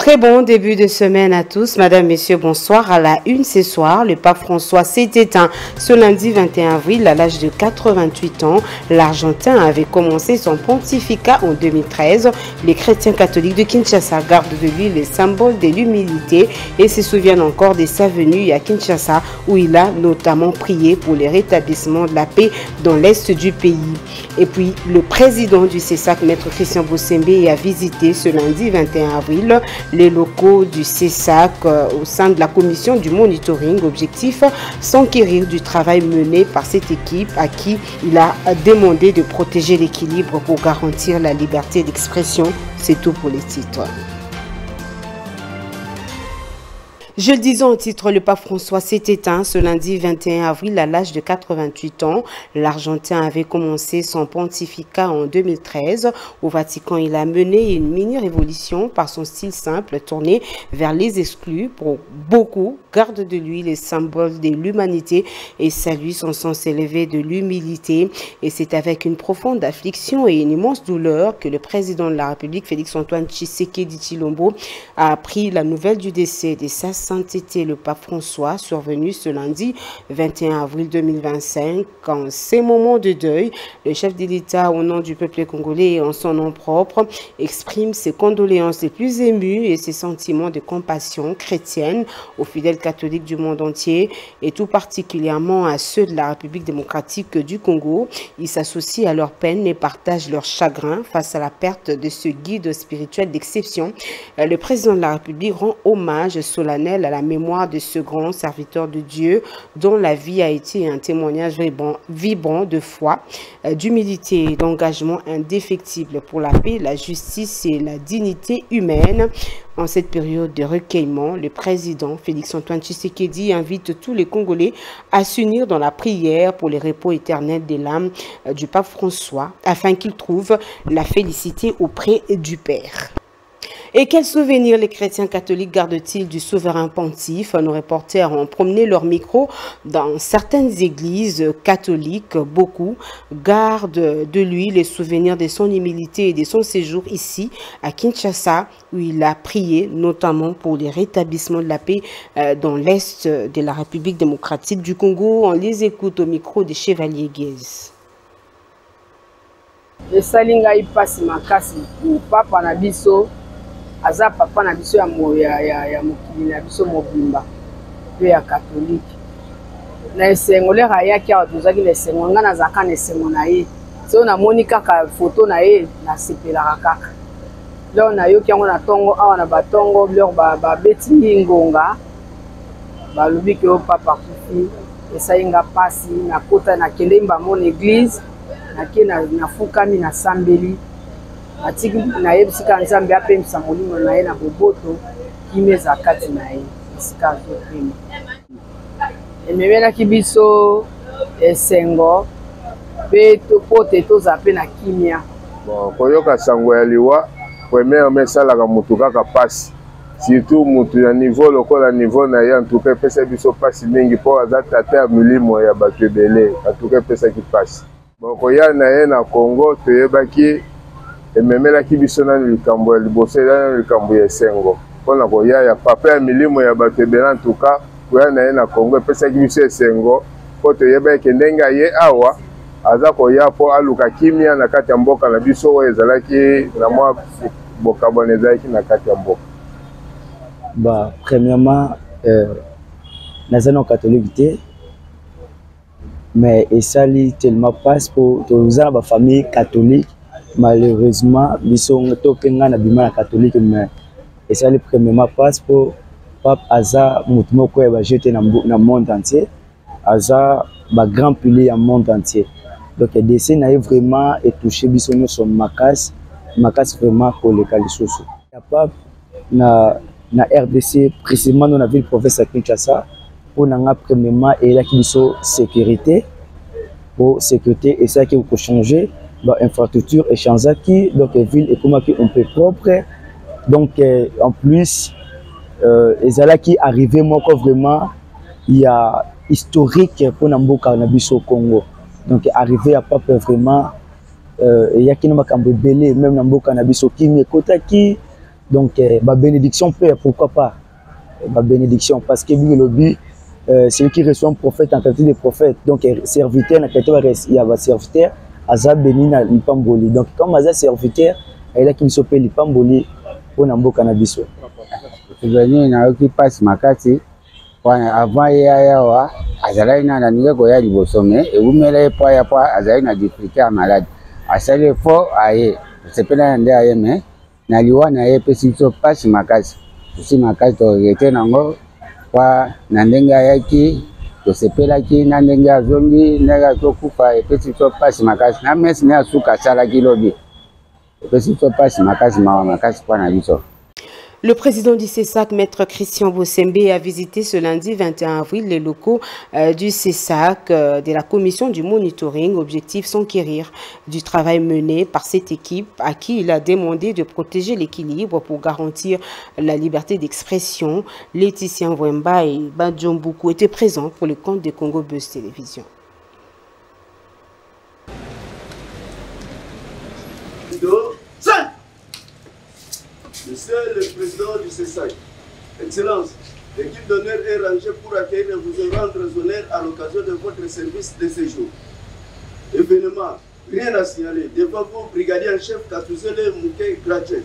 Très bon début de semaine à tous. Madame, Messieurs, bonsoir. À la une ce soir, le pape François s'est éteint ce lundi 21 avril à l'âge de 88 ans. L'Argentin avait commencé son pontificat en 2013. Les chrétiens catholiques de Kinshasa gardent de lui les symboles de l'humilité et se souviennent encore de sa venue à Kinshasa où il a notamment prié pour le rétablissement de la paix dans l'est du pays. Et puis, le président du CESAC, Maître Christian Bossembe, a visité ce lundi 21 avril les locaux du CESAC au sein de la commission du monitoring. Objectif, s'enquérir du travail mené par cette équipe à qui il a demandé de protéger l'équilibre pour garantir la liberté d'expression. C'est tout pour les titres. Je le disais en titre, le pape François s'est éteint ce lundi 21 avril à l'âge de 88 ans. L'Argentin avait commencé son pontificat en 2013. Au Vatican, il a mené une mini-révolution par son style simple tourné vers les exclus. Pour beaucoup, garde de lui les symboles de l'humanité et salue son sens élevé de l'humilité. Et c'est avec une profonde affliction et une immense douleur que le président de la République, Félix-Antoine Tshisekedi Tshilombo, a appris la nouvelle du décès de sa sainteté le pape François, survenu ce lundi 21 avril 2025. En ces moments de deuil, le chef de l'État, au nom du peuple congolais et en son nom propre, exprime ses condoléances les plus émues et ses sentiments de compassion chrétienne aux fidèles catholiques du monde entier et tout particulièrement à ceux de la République démocratique du Congo. Il s'associe à leur peine et partage leur chagrin face à la perte de ce guide spirituel d'exception. Le président de la République rend hommage solennel à la mémoire de ce grand serviteur de Dieu dont la vie a été un témoignage vibrant de foi, d'humilité et d'engagement indéfectible pour la paix, la justice et la dignité humaine. En cette période de recueillement, le président Félix-Antoine Tshisekedi invite tous les Congolais à s'unir dans la prière pour le repos éternel de l'âme du pape François afin qu'il trouve la félicité auprès du Père. Et quels souvenirs les chrétiens catholiques gardent-ils du souverain pontife? Nos reporters ont promené leur micro dans certaines églises catholiques. Beaucoup gardent de lui les souvenirs de son humilité et de son séjour ici à Kinshasa où il a prié notamment pour le rétablissement de la paix dans l'est de la République démocratique du Congo. On les écoute au micro des Chevaliers Guez. Papa na biso aza papa na biso ya mokili na biso mobimba pe ya katolike na esengo leka ayaki awa tozalaki na esengo nga nazalaka na esengo na ye so namoni kaka foto na ye nasepelaka kaka leo nayoki yango na ntongo awa na batongo biloko babeti ngonga balobi ke o papa kufi esali nga mpasi nakota nakende mbamona eglise nake nafukami nasambeli atiki na ye bisika nzambe apemisa molimo na ye na boboto kimeza kati na ye bisika azopema ememelaki biso esengo mpe pote toza mpe na kimia koyoka sango ya liwa premièrement esalaka mutu kaka pasi surtout mutu ya niveau lokola niveau na ye antuka epesa biso pasi mingi mpo aza tata ya milimo ya bato ebele antuka epesaki pasi koya na ye na Congo toyebaki ememelaki biso na likambo ya liboso na likambo ya esengo mpona koya ya papa ya milimo ya bato ebele antuka koya na ye na Congo epesaki biso esengo mpo toyebaki ndenge ye awa aza koya mpo aluka kimia na kati ya mboka na biso oyo ezalaki na mwa bokabwana ezalaki na kati ya mboka. Premièrement, naza na catholique te mais esali tellement passe pour toza ba famille catholique. Malheureusement, biso topenga na bima na catholique mais esali premièrement passe pour pape aza mutu moko ya jeté na monde entier aza ba grand pilier ya monde entier donc décès na vraiment et touché biso no son makasi vraiment pour le calisoso ya pape na RDC précisément dans la ville province de Kinshasa pour na premièrement et là qui biso sécurité pour sécurité et ça qui peut changer infrastructure et chanzaki donc ville et comment qui on peut propre donc en plus et là qui arrivé moi vraiment il y a historique pour Namboka na biso Congo donc arrivé à pas vraiment il y a qui n'a pas belé même Namboka na biso qui me kota qui Donc, ma bénédiction peut, pourquoi pas, ma bénédiction, parce que le but, celui qui reçoit un prophète en qualité de prophète, donc serviteur, en qualité il y a un serviteur, Aza béni na lipamboli. Donc, comme Aza serviteur, il a qui s'appelle lipamboli pour n'ambo cannabis. Venu na qui passe ma carte, avant yawa, Azala ina na niga goya libosome, et vous mêlez pas ya pas Azala na difficulté à malade. Asale fort aye, c'est pas na ndé aye mais na liwa na ye pesi so passe ma carte. Si ma carte était nango kwa na ndenge yaki tosepelaki na ndenge azongi ndenge tokufa epesi so pasi makasi na mesi ne asuka asalaki lobi epesi so pasi makasi mawa makasi mpo na biso. Le président du CESAC, Maître Christian Bossembe, a visité ce lundi 21 avril les locaux du CESAC, de la commission du monitoring. Objectif s'enquérir du travail mené par cette équipe à qui il a demandé de protéger l'équilibre pour garantir la liberté d'expression. Laetitia Wemba et Badjombuku étaient présents pour le compte de Congo Buzz Télévision. Monsieur le président du CESAC, Excellence, l'équipe d'honneur est rangée pour accueillir et vous rendre honneur à l'occasion de votre service de séjour. Événement, rien à signaler. Devant vous, brigadier en chef Katouzele Mouké Gradje.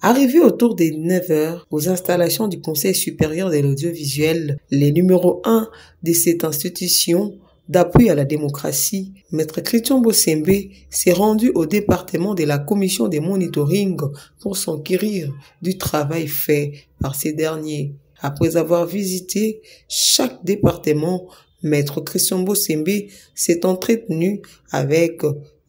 Arrivé autour des 9 h aux installations du Conseil supérieur de l'audiovisuel, les numéros 1 de cette institution d'appui à la démocratie, Maître Christian Bossembe s'est rendu au département de la commission de monitoring pour s'enquérir du travail fait par ces derniers. Après avoir visité chaque département, Maître Christian Bossembe s'est entretenu avec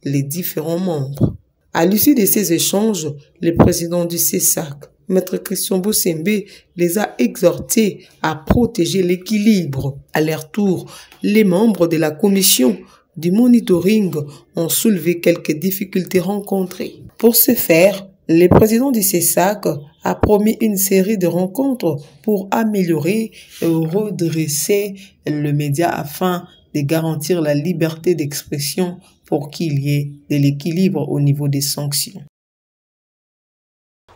les différents membres. À l'issue de ces échanges, le président du CESAC, Maître Christian Bossembe, les a exhortés à protéger l'équilibre. À leur tour, les membres de la commission du monitoring ont soulevé quelques difficultés rencontrées. Pour ce faire, le président du CESAC a promis une série de rencontres pour améliorer et redresser le média afin de garantir la liberté d'expression pour qu'il y ait de l'équilibre au niveau des sanctions.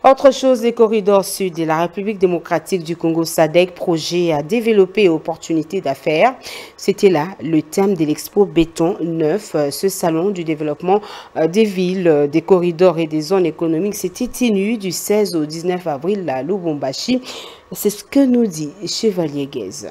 Autre chose, les corridors sud de la République démocratique du Congo SADC, projet à développer opportunités d'affaires. C'était là le thème de l'expo Béton 9, ce salon du développement des villes, des corridors et des zones économiques. C'était tenu du 16 au 19 avril à Lubumbashi. C'est ce que nous dit Chevalier Guez.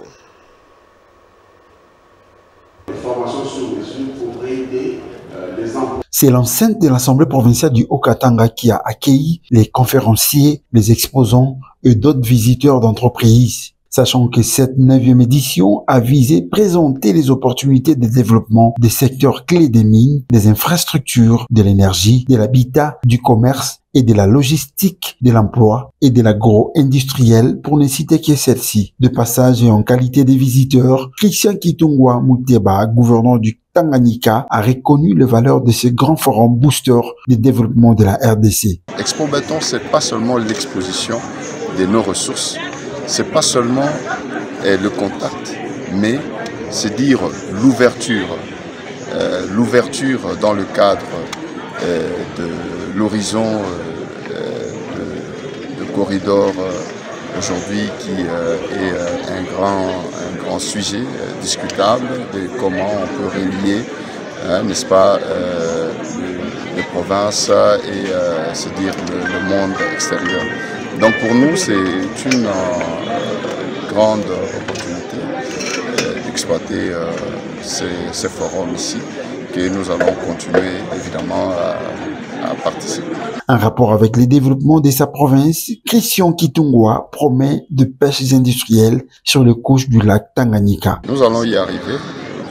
C'est l'enceinte de l'Assemblée provinciale du Haut-Katanga qui a accueilli les conférenciers, les exposants et d'autres visiteurs d'entreprises. Sachant que cette 9e édition a visé présenter les opportunités de développement des secteurs clés des mines, des infrastructures, de l'énergie, de l'habitat, du commerce et de la logistique, de l'emploi et de l'agro-industriel pour ne citer que celle-ci. De passage et en qualité de visiteur, Christian Kitungwa Muteba, gouverneur du Tanganyika, a reconnu les valeurs de ce grand forum booster de développement de la RDC. Expo Béton, c'est pas seulement l'exposition de nos ressources, c'est pas seulement le contact, mais c'est dire l'ouverture dans le cadre de l'horizon de corridor aujourd'hui qui est un grand sujet discutable de comment on peut relier, n'est-ce pas, les provinces et c'est dire le monde extérieur. Donc pour nous, c'est une grande opportunité d'exploiter ces forums ici, que nous allons continuer évidemment à participer. En rapport avec le développement de sa province, Christian Kitungwa promet de pêches industrielles sur les couches du lac Tanganyika. Nous allons y arriver.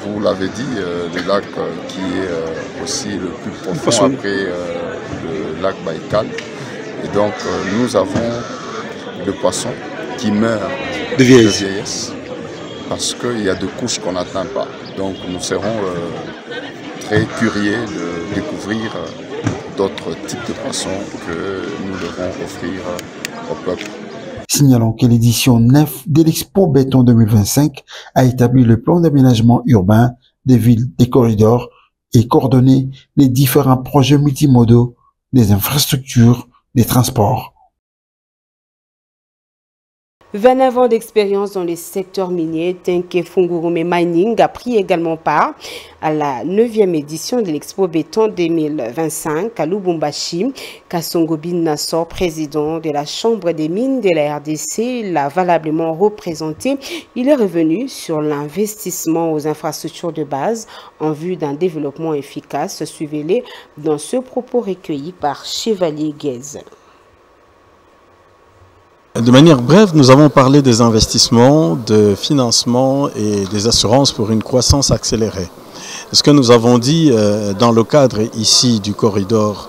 Vous l'avez dit, le lac qui est aussi le plus profond après le lac Baïkal. Et donc, nous avons le poisson qui meurt de vieillesse parce qu'il y a des couches qu'on n'atteint pas. Donc, nous serons très curieux de découvrir d'autres types de poissons que nous devons offrir au peuple. Signalons que l'édition 9 de l'Expo Béton 2025 a établi le plan d'aménagement urbain des villes, des corridors et coordonné les différents projets multimodaux, des infrastructures, des transports. 29 ans d'expérience dans les secteurs miniers, Tenke Fungurume Mining a pris également part à la 9e édition de l'Expo Béton 2025 à Lubumbashi. Kasongobin Nassor, président de la Chambre des mines de la RDC, l'a valablement représenté. Il est revenu sur l'investissement aux infrastructures de base en vue d'un développement efficace. Suivez-les dans ce propos recueilli par Chevalier Guez. De manière brève, nous avons parlé des investissements, de financement et des assurances pour une croissance accélérée. Ce que nous avons dit dans le cadre ici du corridor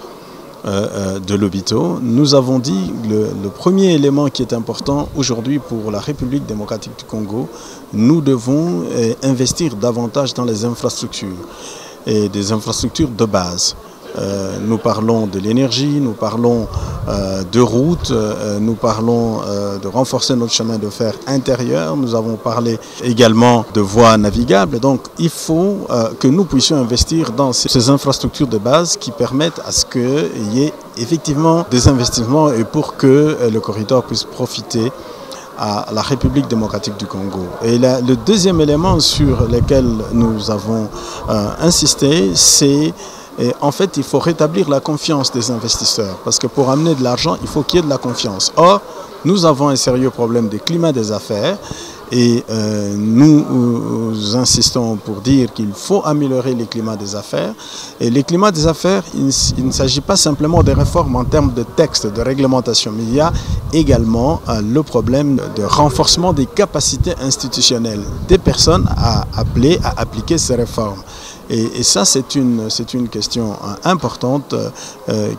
de Lobito, nous avons dit le premier élément qui est important aujourd'hui pour la République démocratique du Congo, nous devons investir davantage dans les infrastructures et des infrastructures de base. Nous parlons de l'énergie, nous parlons de routes, nous parlons de renforcer notre chemin de fer intérieur, nous avons parlé également de voies navigables. Donc il faut que nous puissions investir dans ces infrastructures de base qui permettent à ce qu'il y ait effectivement des investissements et pour que le corridor puisse profiter à la République démocratique du Congo. Et le deuxième élément sur lequel nous avons insisté, c'est en fait, il faut rétablir la confiance des investisseurs parce que pour amener de l'argent, il faut qu'il y ait de la confiance. Or, nous avons un sérieux problème de climat des affaires et nous insistons pour dire qu'il faut améliorer le climat des affaires. Et le climat des affaires, il ne s'agit pas simplement de réformes en termes de textes, de réglementation, mais il y a également le problème de renforcement des capacités institutionnelles des personnes à appeler à appliquer ces réformes. Et ça, c'est une question importante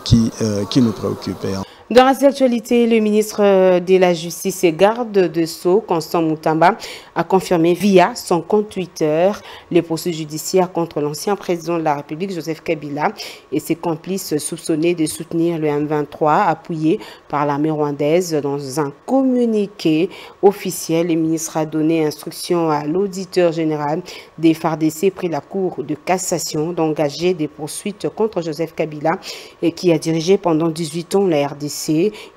qui nous préoccupe. Dans l'actualité, le ministre de la Justice et garde de Sceaux, Constant Moutamba, a confirmé via son compte Twitter les poursuites judiciaires contre l'ancien président de la République, Joseph Kabila, et ses complices soupçonnés de soutenir le M23, appuyé par l'armée rwandaise. Dans un communiqué officiel, le ministre a donné instruction à l'auditeur général des FARDC pris la Cour de cassation d'engager des poursuites contre Joseph Kabila, et qui a dirigé pendant 18 ans la RDC.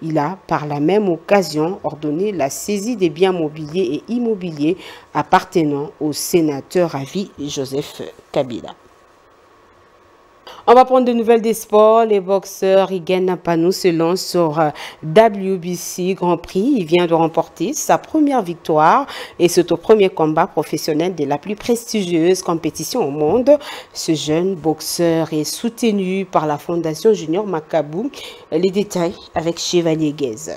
Il a, par la même occasion, ordonné la saisie des biens mobiliers et immobiliers appartenant au sénateur à vie Joseph Kabila. On va prendre de nouvelles des sports. Les boxeurs Rigen Napano se lancent sur WBC Grand Prix. Il vient de remporter sa première victoire et c'est au premier combat professionnel de la plus prestigieuse compétition au monde. Ce jeune boxeur est soutenu par la Fondation Junior Makabu. Les détails avec Chevalier Guez.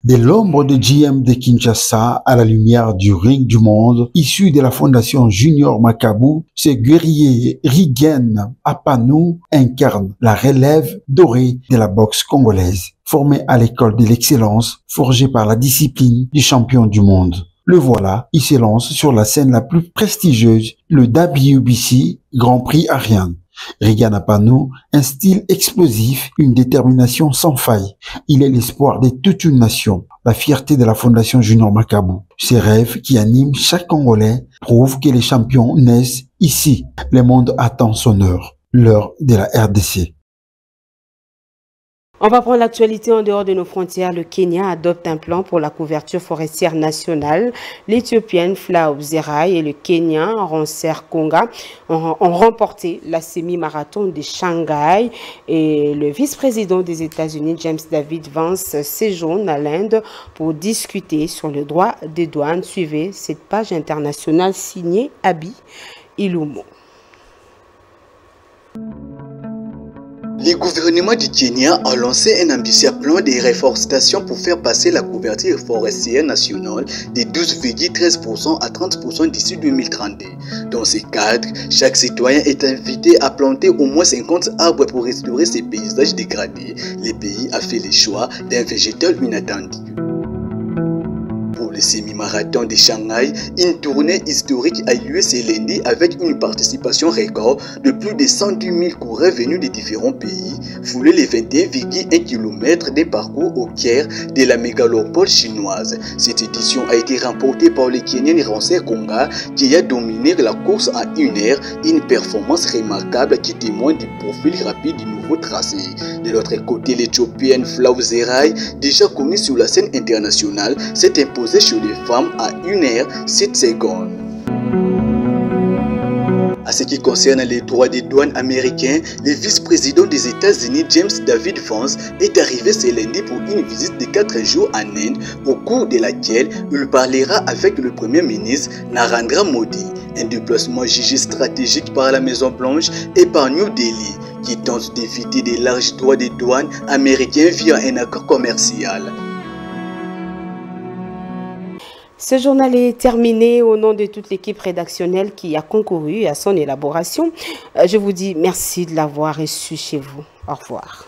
De l'ombre de GM de Kinshasa à la lumière du ring du monde, issu de la fondation Junior Makabu, ce guerrier Rigen Napano incarne la relève dorée de la boxe congolaise. Formé à l'école de l'excellence, forgé par la discipline du champion du monde. Le voilà, il se lance sur la scène la plus prestigieuse, le WBC Grand Prix Ariane. Rigen Napano, un style explosif, une détermination sans faille. Il est l'espoir de toute une nation, la fierté de la Fondation Junior Makabu. Ces rêves qui animent chaque Congolais prouvent que les champions naissent ici. Le monde attend son heure, l'heure de la RDC. On va prendre l'actualité en dehors de nos frontières. Le Kenya adopte un plan pour la couverture forestière nationale. L'Éthiopienne Flaw Zerai et le Kenyan Ranser Konga ont remporté la semi-marathon de Shanghai. Et le vice-président des États-Unis, James David Vance, séjourne à l'Inde pour discuter sur le droit des douanes. Suivez cette page internationale signée Abi Ilumo. Le gouvernement du Kenya a lancé un ambitieux plan de réforestation pour faire passer la couverture forestière nationale de 12,13% à 30% d'ici 2032. Dans ce cadre, chaque citoyen est invité à planter au moins 50 arbres pour restaurer ces paysages dégradés. Le pays a fait le choix d'un végétal inattendu. le semi-marathon de Shanghai, une tournée historique a eu lieu ce lundi avec une participation record de plus de 110 000 coureurs venus de différents pays, foulés les 21,1 km des parcours au cœur de la mégalopole chinoise. Cette édition a été remportée par le Kenyan Rancé Konga qui a dominé la course à 1 heure, une performance remarquable qui témoigne du profil rapide du nouveau tracé. De l'autre côté, l'Éthiopienne Flaw Zerai, déjà connue sur la scène internationale, s'est imposée chez les femmes à 1 heure 7 secondes. À ce qui concerne les droits des douanes américains, le vice-président des États-Unis James David Vance est arrivé ce lundi pour une visite de 4 jours en Inde, au cours de laquelle il parlera avec le Premier ministre Narendra Modi. Un déplacement jugé stratégique par la Maison-Blanche et par New Delhi, qui tente d'éviter des larges droits des douanes américains via un accord commercial. Ce journal est terminé. Au nom de toute l'équipe rédactionnelle qui a concouru à son élaboration, je vous dis merci de l'avoir reçu chez vous. Au revoir.